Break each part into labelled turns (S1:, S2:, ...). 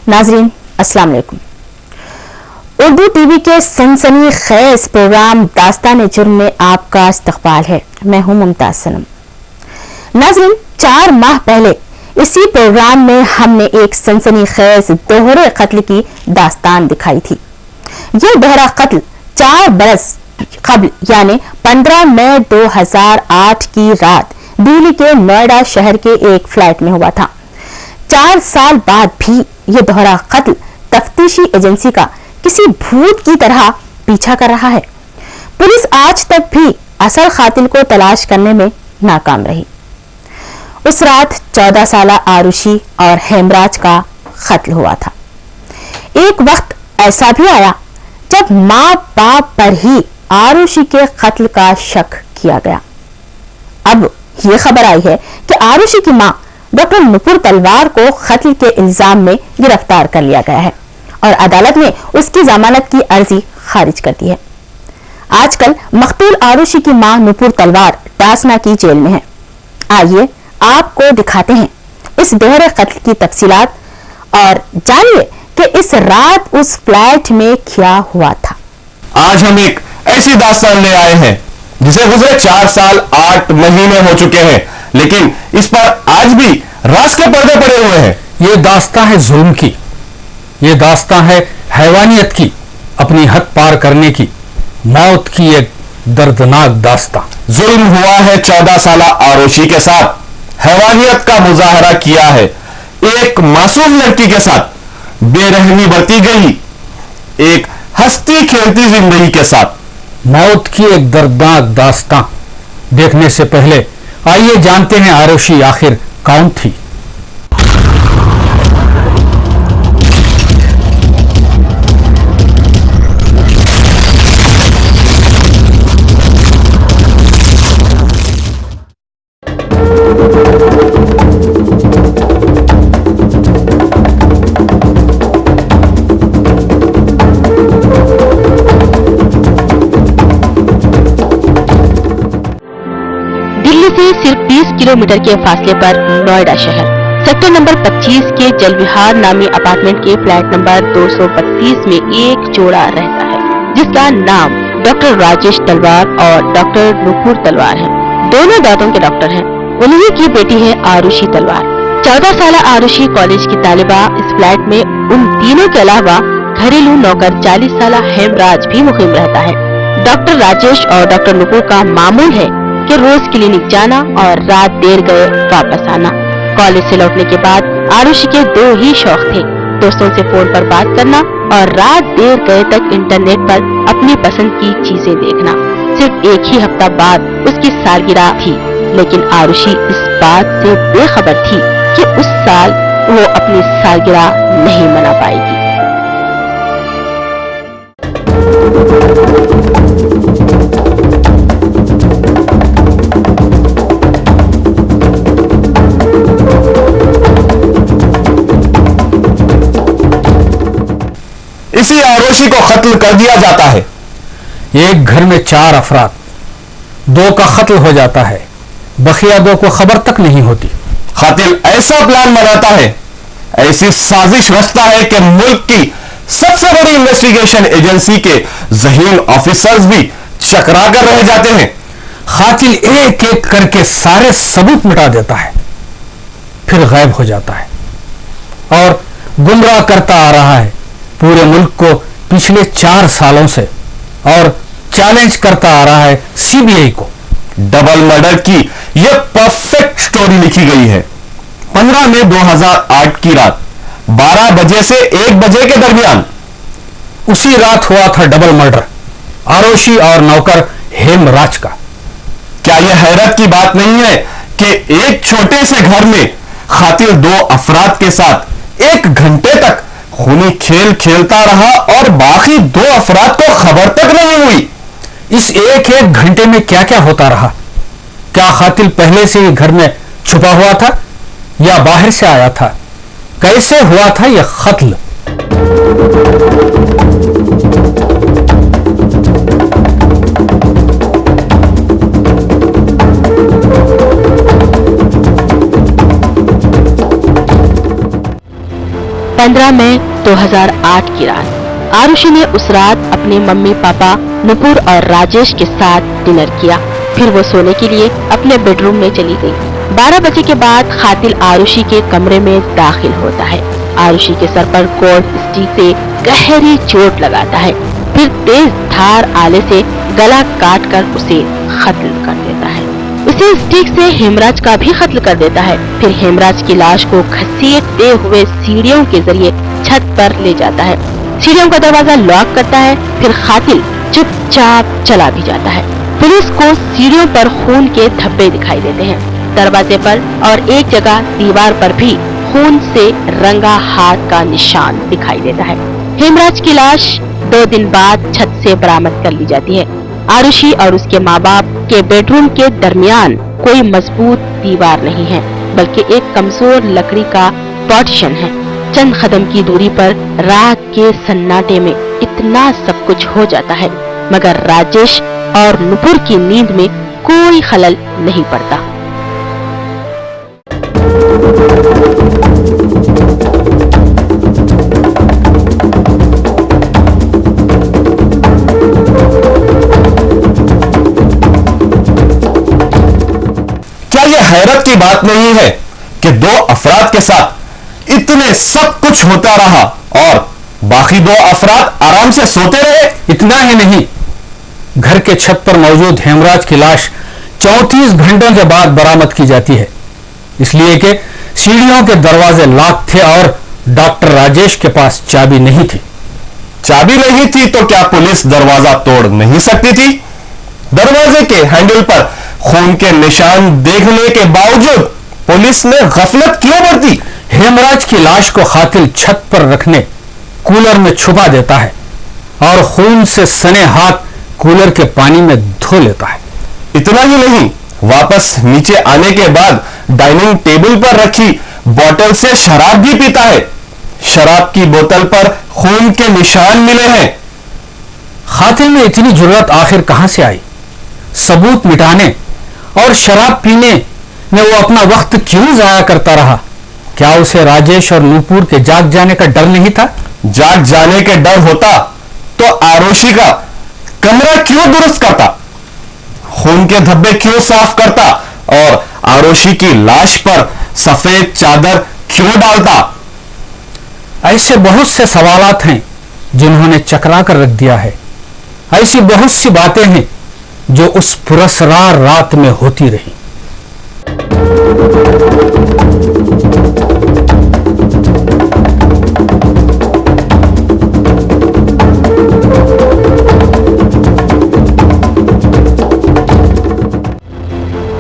S1: नाजरीन अस्सलाम वालेकुम। उर्दू टीवी के सनसनीखेज प्रोग्राम दास्तान जुर्म में आपका इस्तकबाल है। मैं हूं मुमताज सनम। नाजरीन, 4 माह पहले इसी प्रोग्राम में हमने एक सनसनीखेज दोहरे कत्ल की दास्तान दिखाई थी। यह दोहरा कत्ल 4 बरस कबल यानी 15 मई 2008 की रात दिल्ली के नोएडा शहर के एक फ्लैट में हुआ था। 4 साल बाद भी यह दोहरा कत्ल तफ्तीशी एजेंसी का किसी भूत की तरह पीछा कर रहा है। पुलिस आज तक भी असल कातिल को तलाश करने में नाकाम रही। उस रात 14 साला आरुषि और हेमराज का कत्ल हुआ था। एक वक्त ऐसा भी आया जब मां बाप पर ही आरुषि के कत्ल का शक किया गया। अब यह खबर आई है कि आरुषि की मां डॉक्टर नुपुर तलवार को कत्ल के इल्जाम में गिरफ्तार कर लिया गया है और अदालत ने उसकी जमानत की अर्जी खारिज कर दी है। आजकल मकतूल आरुषि की मां नुपुर तलवार डासना की जेल में है। आइए आपको दिखाते हैं इस दोहरे कत्ल की तफसीलात और जानिए कि इस रात उस फ्लैट में क्या हुआ था।
S2: आज हम एक ऐसी दास्तान ले आए हैं जिसे गुजरे 4 साल 8 महीने हो चुके हैं, लेकिन इस पर आज भी राज के पर्दे पड़े हुए हैं।
S3: ये दास्तां है जुल्म की, ये दास्तां है हैवानियत की, अपनी हद पार करने की, मौत की एक दर्दनाक दास्तां।
S2: जुल्म हुआ है 14 साला आरुषि के साथ, हैवानियत का मुजाहरा किया है एक मासूम लड़की के साथ, बेरहमी बरती गई एक हंसती खेलती जिंदगी के साथ।
S3: मौत की एक दर्दनाक दास्तां देखने से पहले आइए जानते हैं आरुषि आखिर कौन थी।
S1: सिर्फ 20 किलोमीटर के फासले पर नोएडा शहर सेक्टर नंबर 25 के जलविहार नामी अपार्टमेंट के फ्लैट नंबर 232 में एक जोड़ा रहता है जिसका नाम डॉक्टर राजेश तलवार और डॉक्टर नुपुर तलवार है। दोनों दांतों के डॉक्टर हैं। उन्हीं की बेटी है आरुषि तलवार। 14 साल आरुषि कॉलेज की तालिबा। इस फ्लैट में उन तीनों के अलावा घरेलू नौकर 40 साल हेमराज भी मुकीम रहता है। डॉक्टर राजेश और डॉक्टर नुपुर का मामूल है कि रोज क्लिनिक जाना और रात देर गए वापस आना। कॉलेज से लौटने के बाद आरुषि के 2 ही शौक थे, दोस्तों से फोन पर बात करना और रात देर गए तक इंटरनेट पर अपनी पसंद की चीजें देखना। सिर्फ एक ही हफ्ता बाद उसकी सालगिरह थी, लेकिन आरुषि इस बात से बेखबर थी कि उस साल वो अपनी सालगिरह नहीं मना पाएगी।
S2: इसी आरुषि को कत्ल कर दिया जाता है।
S3: एक घर में 4 अफराद, 2 का कत्ल हो जाता है, बकिया 2 को खबर तक नहीं होती।
S2: कातिल ऐसा प्लान बनाता है, ऐसी साजिश रचता है कि मुल्क की सबसे बड़ी इन्वेस्टिगेशन एजेंसी के ज़हीन ऑफिसर्स भी चकरा कर रह जाते हैं।
S3: कातिल एक एक करके सारे सबूत मिटा देता है, फिर गायब हो जाता है और गुमराह करता आ रहा है पूरे मुल्क को पिछले 4 सालों से और चैलेंज करता आ रहा है सीबीआई को।
S2: डबल मर्डर की यह परफेक्ट स्टोरी लिखी गई है। 15 मई 2008 की रात 12 बजे से 1 बजे के दरमियान
S3: उसी रात हुआ था डबल मर्डर आरुषि और नौकर हेमराज का।
S2: क्या यह हैरत की बात नहीं है कि एक छोटे से घर में कातिल 2 अफराद के साथ 1 घंटे तक खूनी खेल खेलता रहा और बाकी 2 अफराद को खबर तक नहीं हुई।
S3: इस एक घंटे में क्या क्या होता रहा? क्या कातिल पहले से ही घर में छुपा हुआ था या बाहर से आया था? कैसे हुआ था यह कत्ल?
S1: 15 मई 2008 की रात आरुषि ने उस रात अपने मम्मी पापा नुपुर और राजेश के साथ डिनर किया। फिर वो सोने के लिए अपने बेडरूम में चली गई। 12 बजे के बाद कातिल आरुषि के कमरे में दाखिल होता है। आरुषि के सर पर कोल्ड स्टिक से गहरी चोट लगाता है, फिर तेज धार आले से गला काट कर उसे कत्ल कर देता है। उसे स्टिक से हेमराज का भी कत्ल कर देता है। फिर हेमराज की लाश को घसीटते हुए सीढ़ियों के जरिए छत पर ले जाता है। सीढ़ियों का दरवाजा लॉक करता है। फिर कातिल चुपचाप चला भी जाता है। पुलिस को सीढ़ियों पर खून के धब्बे दिखाई देते हैं। दरवाजे पर और एक जगह दीवार पर भी खून से रंगा हाथ का निशान दिखाई देता है। हेमराज की लाश 2 दिन बाद छत से बरामद कर ली जाती है। आरुषि और उसके माँ बाप के बेडरूम के दरमियान कोई मजबूत दीवार नहीं है, बल्कि एक कमजोर लकड़ी का पार्टीशन है। चंद कदम की दूरी पर रात के सन्नाटे में इतना सब कुछ हो जाता है, मगर राजेश और नुपुर की नींद में कोई खलल नहीं पड़ता।
S2: क्या यह हैरत की बात नहीं है कि 2 अफराद के साथ इतने सब कुछ होता रहा और बाकी 2 अफराद आराम से सोते रहे?
S3: इतना ही नहीं, घर के छत पर मौजूद हेमराज की लाश 34 घंटों के बाद बरामद की जाती है, इसलिए कि सीढ़ियों के दरवाजे लॉक थे और डॉक्टर राजेश के पास चाबी नहीं थी।
S2: चाबी नहीं थी तो क्या पुलिस दरवाजा तोड़ नहीं सकती थी? दरवाजे के हैंडल पर खून के निशान देखने के बावजूद पुलिस ने गफलत क्यों बरती?
S3: हेमराज की लाश को कातिल छत पर रखने कूलर में छुपा देता है और खून से सने हाथ कूलर के पानी में धो लेता है।
S2: इतना ही नहीं, वापस नीचे आने के बाद डाइनिंग टेबल पर रखी बोतल से शराब भी पीता है। शराब की बोतल पर खून के निशान मिले हैं।
S3: कातिल में इतनी जरूरत आखिर कहां से आई? सबूत मिटाने और शराब पीने में वो अपना वक्त क्यों जाया करता रहा? क्या उसे राजेश और नुपुर के जाग जाने का डर नहीं था?
S2: जाग जाने के डर होता तो आरुषि का कमरा क्यों दुरुस्त करता, खून के धब्बे क्यों साफ करता और आरुषि की लाश पर सफेद चादर क्यों डालता?
S3: ऐसे बहुत से सवालात हैं जिन्होंने चकरा कर रख दिया है। ऐसी बहुत सी बातें हैं जो उस पुरस्कार रात में होती रही।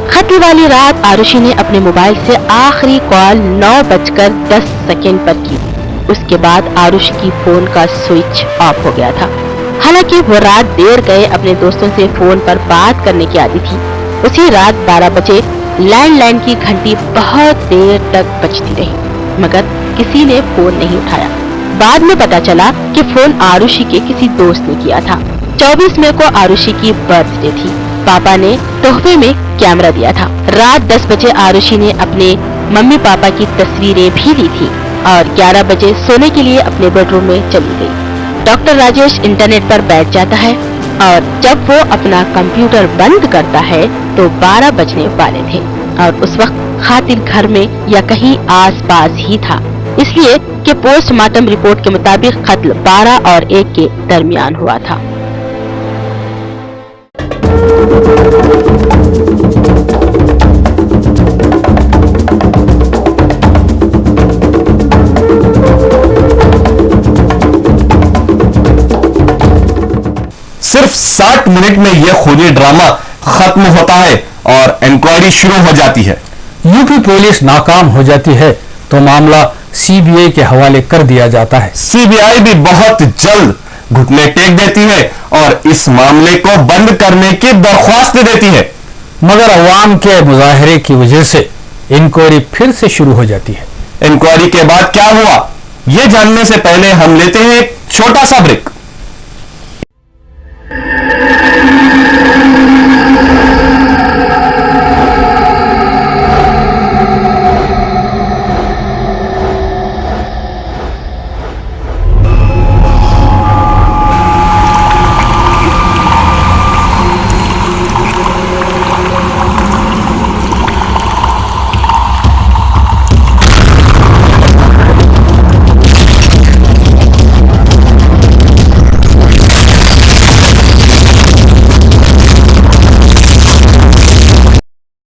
S1: कत्ल वाली रात आरुषि ने अपने मोबाइल से आखिरी कॉल 9:10 पर की। उसके बाद आरुषि की फोन का स्विच ऑफ हो गया था। हालांकि वो रात देर गए अपने दोस्तों से फोन पर बात करने की आदत थी। उसी रात 12 बजे लैंडलाइन की घंटी बहुत देर तक बजती रही, मगर किसी ने फोन नहीं उठाया। बाद में पता चला कि फोन आरुषि के किसी दोस्त ने किया था। 24 मई को आरुषि की बर्थडे थी। पापा ने तोहफे में कैमरा दिया था। रात 10 बजे आरुषि ने अपने मम्मी पापा की तस्वीरें भी ली थी और 11 बजे सोने के लिए अपने बेडरूम में चली गई। डॉक्टर राजेश इंटरनेट पर बैठ जाता है और जब वो अपना कंप्यूटर बंद करता है तो 12 बजने वाले थे और उस वक्त कातिल घर में या कहीं आसपास ही था, इसलिए कि पोस्टमार्टम रिपोर्ट के मुताबिक कत्ल 12 और 1 के दरमियान हुआ था।
S2: सिर्फ 60 मिनट में यह खूनी ड्रामा खत्म होता है और इंक्वायरी शुरू हो जाती है।
S3: यूपी पुलिस नाकाम हो जाती है तो मामला सीबीआई के हवाले कर दिया जाता है।
S2: सीबीआई भी बहुत जल्द घुटने टेक देती है और इस मामले को बंद करने की दरख्वास्त देती है,
S3: मगर अवाम के मुजाहरे की वजह से इंक्वायरी फिर से शुरू हो जाती है।
S2: इंक्वायरी के बाद क्या हुआ, ये जानने से पहले हम लेते हैं एक छोटा सा ब्रेक।